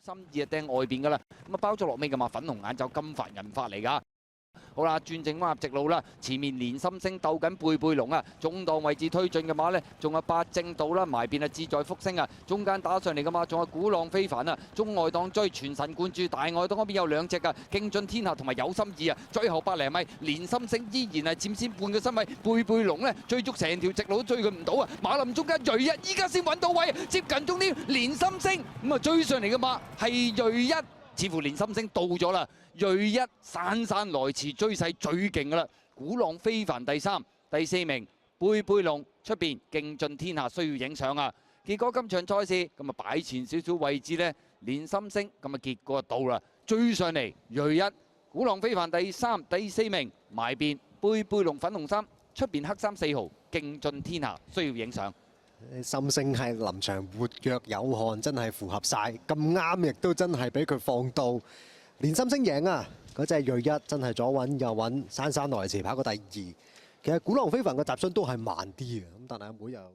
心意啊掟外邊噶啦，咁啊包咗落尾噶嘛，粉紅眼罩金髮銀髮嚟㗎。好啦，轉正翻入直路啦，前面連心星鬥緊貝貝龍啊，中檔位置推進嘅馬呢，仲有八正道啦，埋邊啊志在福星啊，中間打上嚟嘅馬仲有鼓浪非凡啊，中外檔追全神貫注，大外檔嗰邊有兩隻啊，勁進天下同埋有心意啊，最後百零米連心星依然係佔先半個身位，貝貝龍呢，追足成條直路都追佢唔到啊，馬林中間銳一依家先揾到位，接近終點連心星咁啊追上嚟嘅馬係銳一。似乎連心星到咗啦，銳一姍姍來遲，追勢最勁噶啦！鼓浪非凡第三，第四名貝貝龍出邊勁進天下需要影相啊！結果今場賽事咁啊擺前少少位置呢，連心星咁啊結果到啦，追上嚟銳一鼓浪非凡第三、第四名埋邊貝貝龍粉紅衫，出邊黑衫4號勁進天下需要影相。心星係臨場活躍有汗，真係符合晒咁啱，亦都真係俾佢放到連心星贏啊！嗰隻銳一真係左穩右穩，姍姍來遲跑過第二。其實鼓浪非凡嘅集信都係慢啲嘅，咁但係阿妹又。